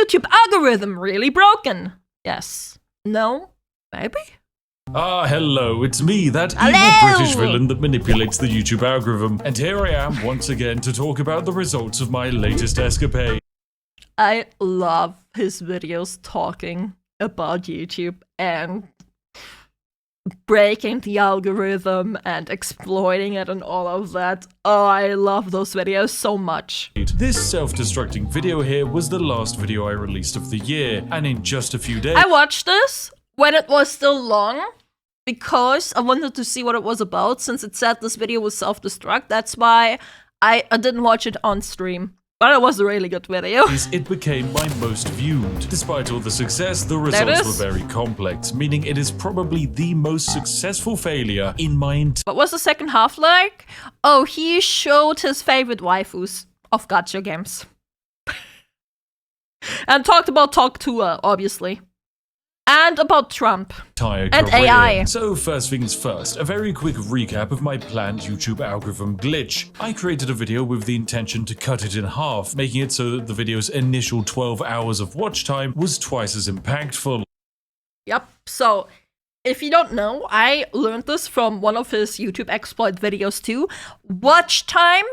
YouTube algorithm really broken? Yes. No? Maybe? Ah, hello, it's me, that evil British villain that manipulates the YouTube algorithm. And here I am once again to talk about the results of my latest escapade. I love his videos talking about YouTube and breaking the algorithm and exploiting it and all of that. Oh, I love those videos so much. This self-destructing video here was the last video I released of the year, and in just a few days I watched this when it was still long because I wanted to see what it was about. Since it said this video was self-destruct, that's why I didn't watch it on stream. But it was a really good video. It became my most viewed. Despite all the success, the results were very complex, meaning it is probably the most successful failure in my entire. What was the second half like? Oh, he showed his favorite waifus of gacha games. And talked about vtuber, obviously. And about Trump. And AI. So first things first, a very quick recap of my planned YouTube algorithm glitch. I created a video with the intention to cut it in half, making it so that the video's initial 12 hours of watch time was twice as impactful. Yep, so if you don't know, I learned this from one of his YouTube exploit videos too. Watch time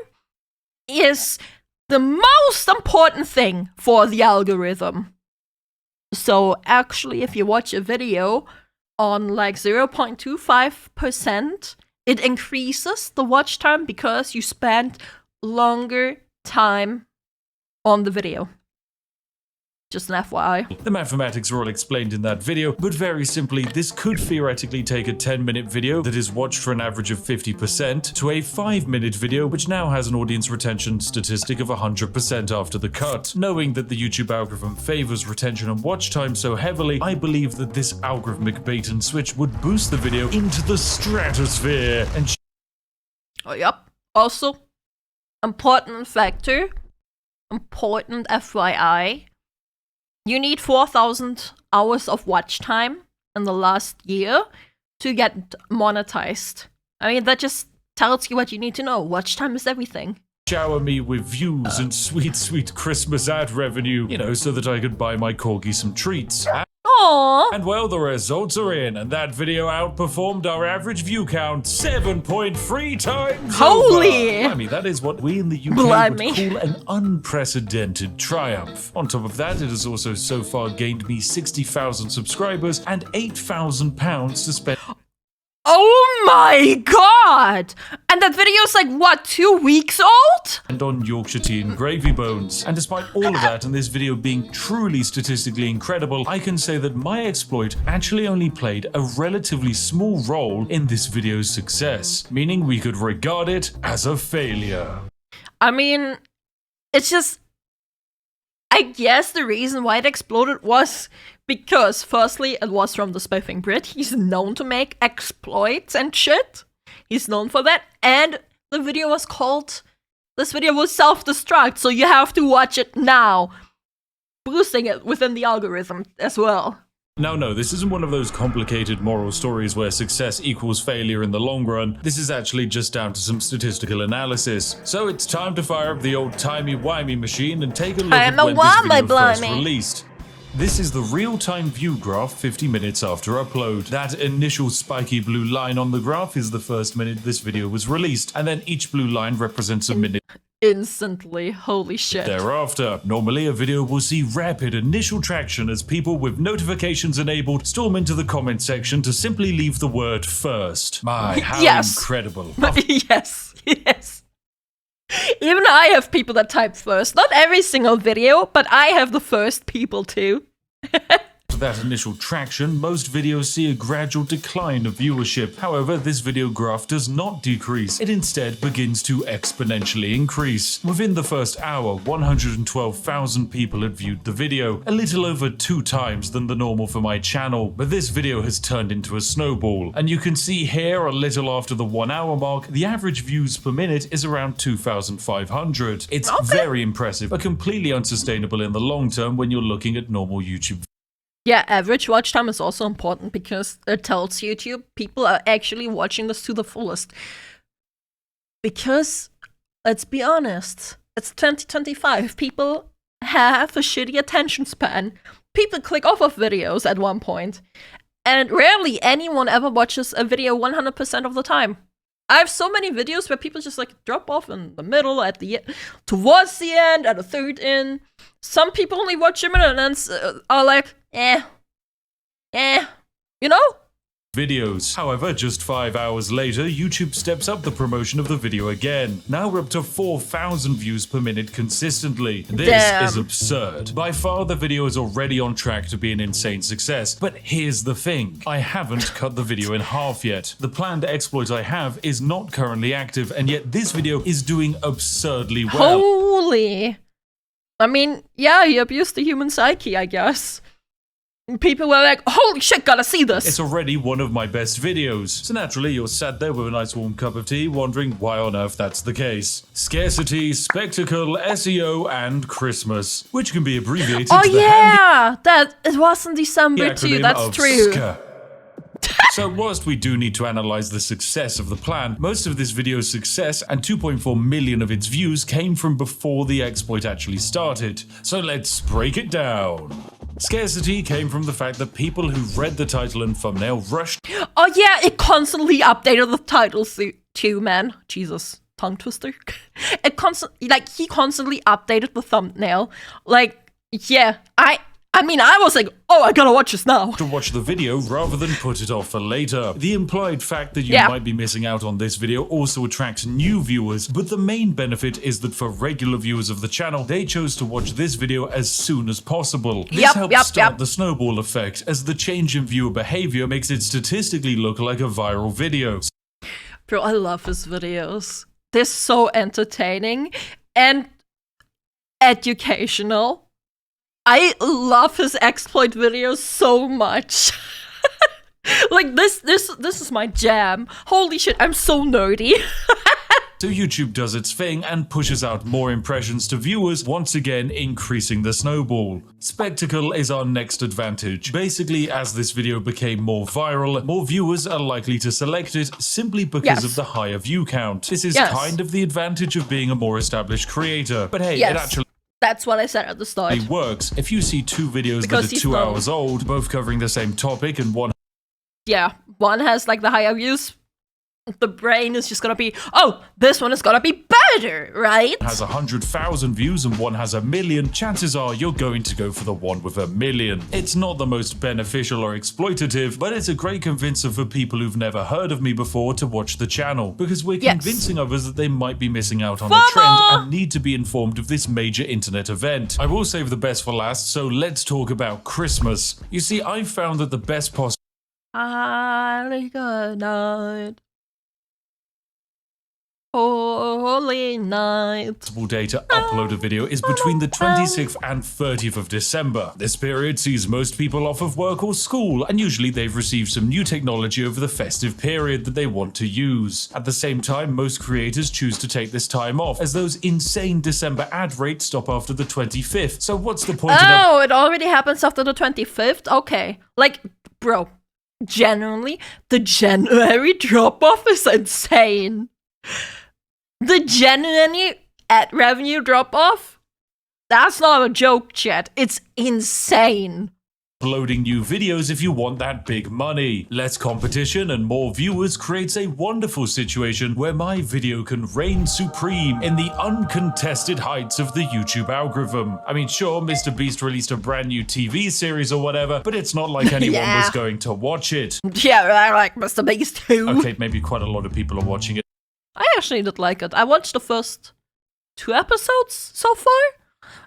is the most important thing for the algorithm. So actually, if you watch a video on like 0.25%, it increases the watch time because you spend longer time on the video. Just an FYI. The mathematics are all explained in that video, but very simply, this could theoretically take a 10-minute video that is watched for an average of 50% to a 5-minute video which now has an audience retention statistic of 100% after the cut. Knowing that the YouTube algorithm favors retention and watch time so heavily, I believe that this algorithmic bait and switch would boost the video into the stratosphere and oh, yep. Also, important factor, important FYI, you need 4,000 hours of watch time in the last year to get monetized. I mean, that just tells you what you need to know. Watch time is everything. Shower me with views and sweet, sweet Christmas ad revenue, you know, so that I could buy my corgi some treats. Aww. And well, the results are in, and that video outperformed our average view count 7.3 times Holy! over. I mean, that is what we in the UK would call an unprecedented triumph. On top of that, it has also so far gained me 60,000 subscribers and £8,000 to spend. Oh my god! And that video's like, what, 2 weeks old? And on Yorkshire tea and gravy bones. And despite all of that and this video being truly statistically incredible, I can say that my exploit actually only played a relatively small role in this video's success, meaning we could regard it as a failure. I mean, it's just, I guess the reason why it exploded was because, firstly, it was from the Spiffing Brit. He's known to make exploits and shit. He's known for that. And the video was called, this video was self-destruct, so you have to watch it now. Boosting it within the algorithm as well. Now, no, this isn't one of those complicated moral stories where success equals failure in the long run. This is actually just down to some statistical analysis. So it's time to fire up the old timey-wimey machine and take a look at when this video first released. This is the real-time view graph 50 minutes after upload. That initial spiky blue line on the graph is the first minute this video was released, and then each blue line represents a minute instantly. Holy shit. Thereafter, normally a video will see rapid initial traction as people with notifications enabled storm into the comment section to simply leave the word first. My, how incredible. Yes, yes. Even I have people that type first. Not every single video, but I have the first people too. After that initial traction, most videos see a gradual decline of viewership. However, this video graph does not decrease. It instead begins to exponentially increase. Within the first hour, 112,000 people had viewed the video, a little over 2 times than the normal for my channel. But this video has turned into a snowball. And you can see here, a little after the 1 hour mark, the average views per minute is around 2,500. It's very impressive, but completely unsustainable in the long term when you're looking at normal YouTube. Yeah, average watch time is also important because it tells YouTube people are actually watching this to the fullest. Because, let's be honest, it's 2025. People have a shitty attention span. People click off of videos at one point, and rarely anyone ever watches a video 100% of the time. I have so many videos where people just like drop off in the middle, towards the end, at a third in. Some people only watch a minute and then are like, you know? Videos. However, just 5 hours later, YouTube steps up the promotion of the video again. Now we're up to 4,000 views per minute consistently. This is absurd. By far, the video is already on track to be an insane success. But here's the thing. I haven't cut the video in half yet. The planned exploit I have is not currently active, and yet this video is doing absurdly well. Holy. I mean, yeah, he abused the human psyche, I guess. People were like, holy shit, gotta see this. It's already one of my best videos. So naturally, you're sat there with a nice warm cup of tea, wondering why on earth that's the case. Scarcity, spectacle, SEO, and Christmas, which can be abbreviated to the that it was in December too, that's true. So whilst we do need to analyze the success of the plan, most of this video's success and 2.4 million of its views came from before the exploit actually started. So let's break it down. Scarcity came from the fact that people who read the title and thumbnail rushed. Oh yeah, it constantly updated the titles too, man. Jesus, tongue twister. He constantly updated the thumbnail. Like, yeah, I mean, I was like, oh, I gotta watch this now. To watch the video rather than put it off for later. The implied fact that you might be missing out on this video also attracts new viewers, but the main benefit is that for regular viewers of the channel, they chose to watch this video as soon as possible. This helps start the snowball effect, as the change in viewer behavior makes it statistically look like a viral video. Bro, I love his videos. They're so entertaining and educational. I love his exploit videos so much. Like, this is my jam. Holy shit, I'm so nerdy. So YouTube does its thing and pushes out more impressions to viewers, once again increasing the snowball. Spectacle is our next advantage. Basically, as this video became more viral, more viewers are likely to select it simply because of the higher view count. This is kind of the advantage of being a more established creator. But hey, it actually... That's what I said at the start. It works. If you see two videos that are 2 hours old, both covering the same topic, and one... Yeah, one has like the higher views, the brain is just gonna be, oh, this one is gonna be better, right? Has 100,000 views and one has 1 million, chances are you're going to go for the one with 1 million. It's not the most beneficial or exploitative, but it's a great convincer for people who've never heard of me before to watch the channel, because we're convincing others that they might be missing out on the trend and need to be informed of this major internet event. I will save the best for last, so let's talk about Christmas. You see, I found that the best possible good night. Holy night. Day to upload a video is between the 26th and 30th of December. This period sees most people off of work or school, and usually they've received some new technology over the festive period that they want to use. At the same time, most creators choose to take this time off, as those insane December ad rates stop after the 25th. So what's the point of it already happens after the 25th? Okay. Like, bro, genuinely, the January drop-off is insane. The genuinely ad revenue drop-off? That's not a joke, chat. It's insane. Uploading new videos if you want that big money. Less competition and more viewers creates a wonderful situation where my video can reign supreme in the uncontested heights of the YouTube algorithm. I mean, sure, Mr. Beast released a brand new TV series or whatever, but it's not like anyone was going to watch it. Yeah, I like Mr. Beast too. Okay, maybe quite a lot of people are watching it. I actually did like it. I watched the first 2 episodes so far.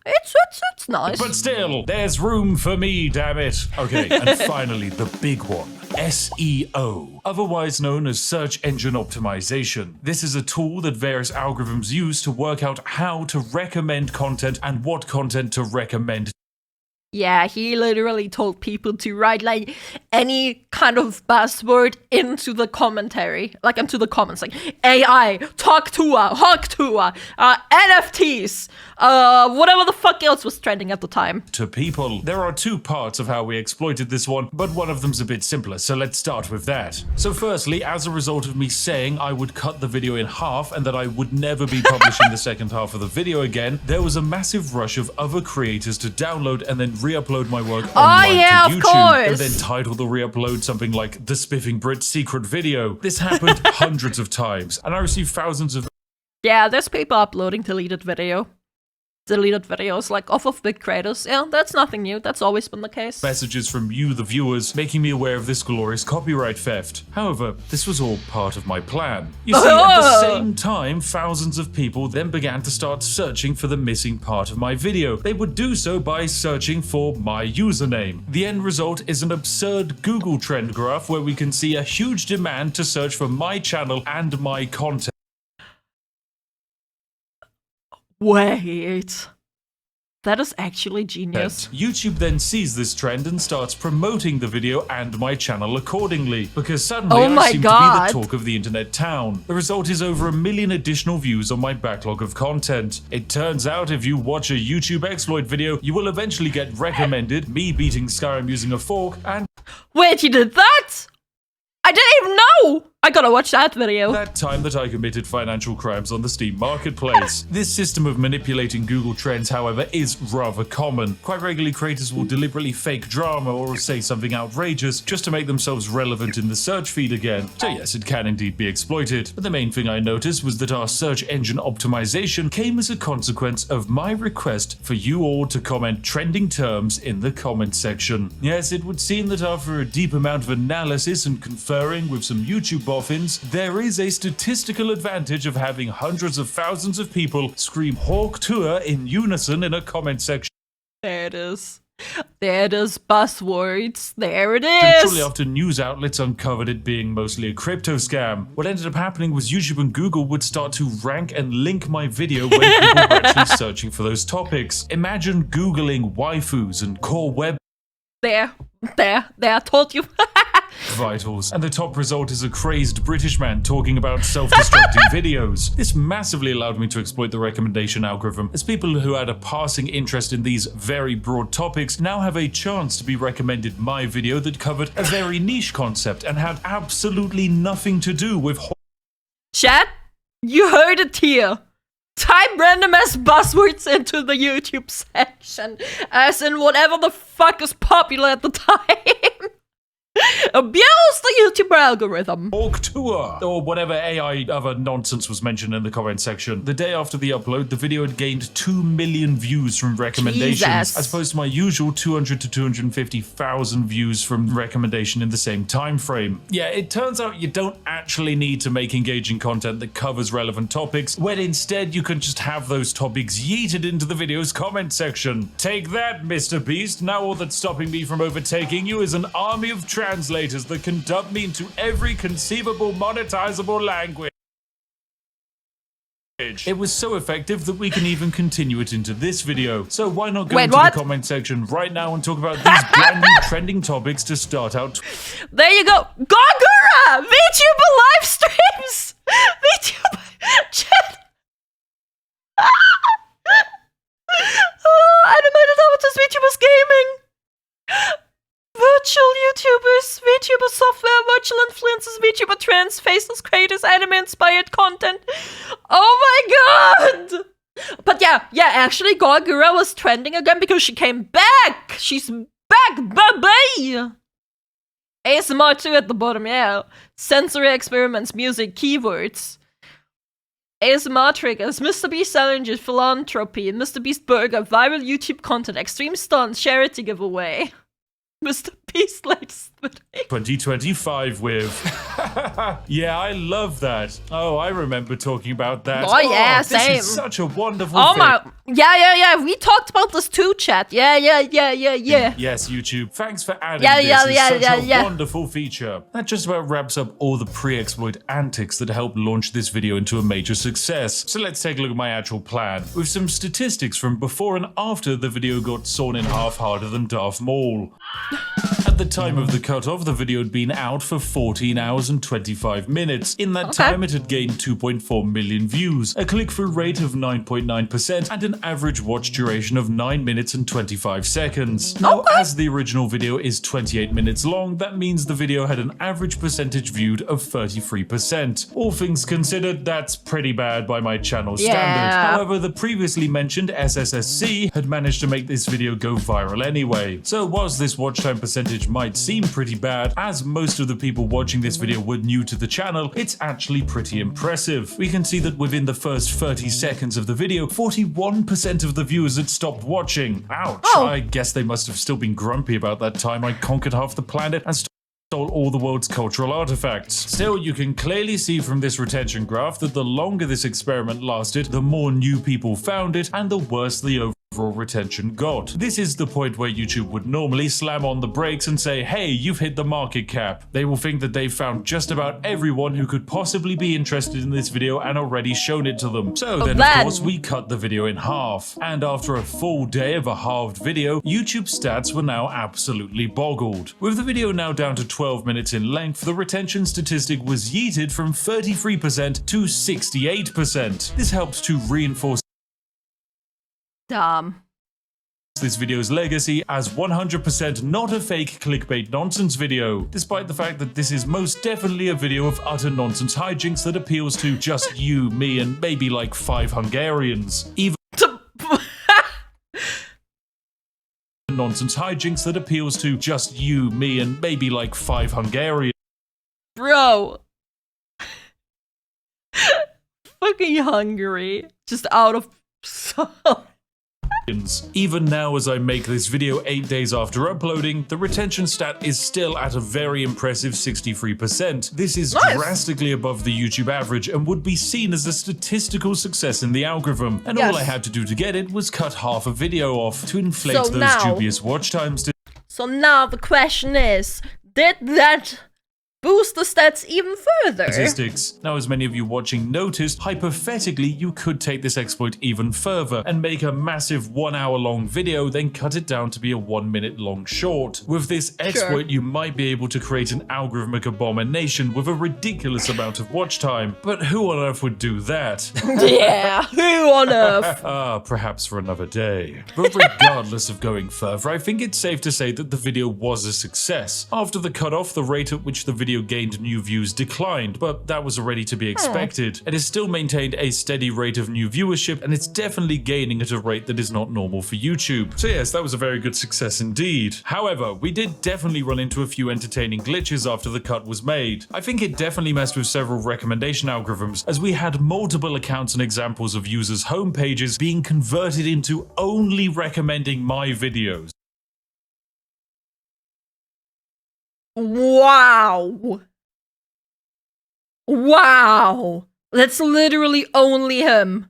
It's nice. But still, there's room for me, damn it. Okay, and finally, the big one. SEO, otherwise known as search engine optimization. This is a tool that various algorithms use to work out how to recommend content and what content to recommend Yeah, he literally told people to write like any kind of buzzword into the commentary, like into the comments, like AI, talk to her, hug to her, NFTs, whatever the fuck else was trending at the time. To people. There are two parts of how we exploited this one, but one of them's a bit simpler, so let's start with that. So firstly, as a result of me saying I would cut the video in half and that I would never be publishing the second half of the video again, there was a massive rush of other creators to download and then re-upload my work online to YouTube, and then title the re-upload something like the Spiffing Brit secret video. This happened hundreds of times, and I received thousands of there's people uploading deleted videos like off of big creators. Yeah, that's nothing new. That's always been the case. Messages from you, the viewers, making me aware of this glorious copyright theft. However, this was all part of my plan. You see, at the same time, thousands of people then began to start searching for the missing part of my video. They would do so by searching for my username. The end result is an absurd Google trend graph where we can see a huge demand to search for my channel and my content. Wait, that is actually genius. YouTube then sees this trend and starts promoting the video and my channel accordingly, because suddenly I seem to be the talk of the internet town. The result is over 1 million additional views on my backlog of content. It turns out if you watch a YouTube exploit video, you will eventually get recommended me beating Skyrim using a fork and— Wait, you did that? I didn't even know! I gotta watch that video. That time that I committed financial crimes on the Steam marketplace. This system of manipulating Google Trends, however, is rather common. Quite regularly, creators will deliberately fake drama or say something outrageous just to make themselves relevant in the search feed again. So yes, it can indeed be exploited. But the main thing I noticed was that our search engine optimization came as a consequence of my request for you all to comment trending terms in the comment section. Yes, it would seem that after a deep amount of analysis and conferring with some YouTube boffins, there is a statistical advantage of having hundreds of thousands of people scream "Hawk Tour" in unison in a comment section. There it is. There it is, buzzwords. There it is. Shortly after news outlets uncovered it being mostly a crypto scam, what ended up happening was YouTube and Google would start to rank and link my video when people were actually searching for those topics. Imagine Googling waifus and core web. There, I told you. Vitals, and the top result is a crazed British man talking about self-destructing videos. This massively allowed me to exploit the recommendation algorithm, as people who had a passing interest in these very broad topics now have a chance to be recommended my video that covered a very niche concept and had absolutely nothing to do with— Chat, you heard it here. Type random ass buzzwords into the YouTube section, as in whatever the fuck is popular at the time. Abuse the YouTuber algorithm. Hawk Tour, or whatever AI other nonsense was mentioned in the comment section. The day after the upload, the video had gained 2 million views from recommendations, as opposed to my usual 200 to 250,000 views from recommendation in the same time frame. Yeah, it turns out you don't actually need to make engaging content that covers relevant topics, when instead you can just have those topics yeeted into the video's comment section. Take that, Mr. Beast. Now all that's stopping me from overtaking you is an army of translators that can dub me into every conceivable monetizable language. It was so effective that we can even continue it into this video. So why not go into the comment section right now and talk about these brand new trending topics to start out? There you go. Gogura! VTuber live streams! VTuber chat! Animated avatars, VTubers gaming! Virtual YouTubers, VTuber software, virtual influencers, VTuber trends, faceless creators, anime-inspired content. Oh my god! But yeah, actually Gogura was trending again because she came back! She's back, baby! ASMR 2 at the bottom, yeah. Sensory experiments, music, keywords. ASMR triggers, Mr. Beast challenges, philanthropy, Mr. Beast burger, viral YouTube content, extreme stunts, charity giveaway. Mr. Beast latest 2025 with Yeah, I love that. Oh, I remember talking about that. Oh, yeah, same. This is such a wonderful Oh thing. my, yeah. We talked about this too, chat. Yeah. Yes, YouTube. Thanks for adding this. It's such a wonderful feature. That just about wraps up all the pre-exploit antics that helped launch this video into a major success. So let's take a look at my actual plan, with some statistics from before and after the video got sawn in half harder than Darth Maul. At the time of the cutoff, the video had been out for 14 hours and 25 minutes. In that time, it had gained 2.4 million views, a click-through rate of 9.9%, and an average watch duration of 9 minutes and 25 seconds. Now, as the original video is 28 minutes long, that means the video had an average percentage viewed of 33%. All things considered, that's pretty bad by my channel standard. However, the previously mentioned SSSC had managed to make this video go viral anyway. So whilst this watch time percentage might seem pretty bad, as most of the people watching this video were new to the channel, it's actually pretty impressive. We can see that within the first 30 seconds of the video, 41% of the viewers had stopped watching. Ouch, I guess they must have still been grumpy about that time I conquered half the planet and stole all the world's cultural artifacts. Still, you can clearly see from this retention graph that the longer this experiment lasted, the more new people found it and the worse the overall retention got. This is the point where YouTube would normally slam on the brakes and say, hey, you've hit the market cap. They will think that they've found just about everyone who could possibly be interested in this video and already shown it to them. So then, of course, we cut the video in half. And after a full day of a halved video, YouTube stats were now absolutely boggled. With the video now down to 12 minutes in length, the retention statistic was yeeted from 33% to 68%. This helps to reinforce this video's legacy as 100% not a fake clickbait nonsense video, despite the fact that this is most definitely a video of utter nonsense hijinks that appeals to just you, me, and maybe like 5 Hungarians. Even nonsense hijinks that appeals to just you, me, and maybe like 5 Hungarians. Bro. Fucking Hungary. Just out of Even now, as I make this video 8 days after uploading, the retention stat is still at a very impressive 63%. This is drastically above the YouTube average and would be seen as a statistical success in the algorithm. And all I had to do to get it was cut half a video off to inflate those dubious watch times. So now the question is, did that boost the stats even further? Statistics. Now, as many of you watching noticed, hypothetically, you could take this exploit even further and make a massive 1 hour long video, then cut it down to be a 1 minute long short. With this exploit, you might be able to create an algorithmic abomination with a ridiculous amount of watch time. But who on earth would do that? Yeah, who on earth? Perhaps for another day. But regardless of going further, I think it's safe to say that the video was a success. After the cutoff, the rate at which the video gained new views declined, but that was already to be expected. It has still maintained a steady rate of new viewership, and it's definitely gaining at a rate that is not normal for YouTube. So yes, that was a very good success indeed. However, we did definitely run into a few entertaining glitches after the cut was made. I think it definitely messed with several recommendation algorithms, as we had multiple accounts and examples of users' homepages being converted into only recommending my videos. Wow. That's literally only him.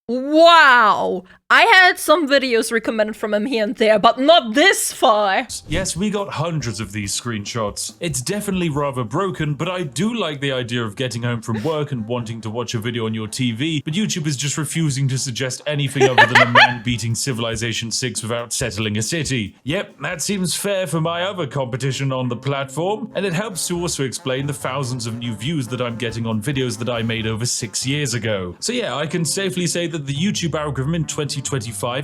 Wow. I had some videos recommended from him here and there, but not this far. Yes, we got hundreds of these screenshots. It's definitely rather broken, but I do like the idea of getting home from work and wanting to watch a video on your TV, but YouTube is just refusing to suggest anything other than a man beating Civilization 6 without settling a city. Yep, that seems fair for my other competition on the platform, and it helps to also explain the thousands of new views that I'm getting on videos that I made over 6 years ago. So yeah, I can safely say that the YouTube algorithm in 2025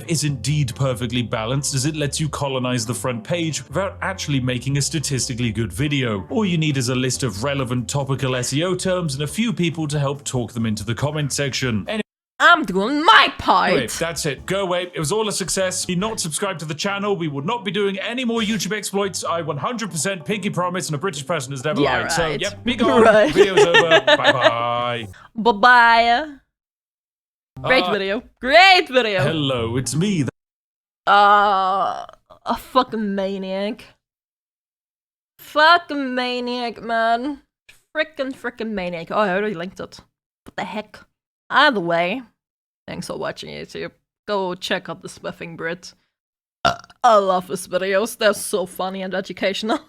is indeed perfectly balanced, as it lets you colonize the front page without actually making a statistically good video. All you need is a list of relevant topical SEO terms and a few people to help talk them into the comment section. I'm doing my part. Anyway, that's it. Go away. It was all a success. If you're not subscribed to the channel, we will not be doing any more YouTube exploits. I 100% pinky promise, and a British person has never lied. Right. So, yep, be gone. Video's over. Bye-bye. Bye-bye. Great video. Great video. Hello, it's me. A fucking maniac. Fucking maniac, man. Frickin' maniac. Oh, I already linked it. What the heck? Either way, thanks for watching YouTube. Go check out the Spiffing Brit. I love his videos. They're so funny and educational.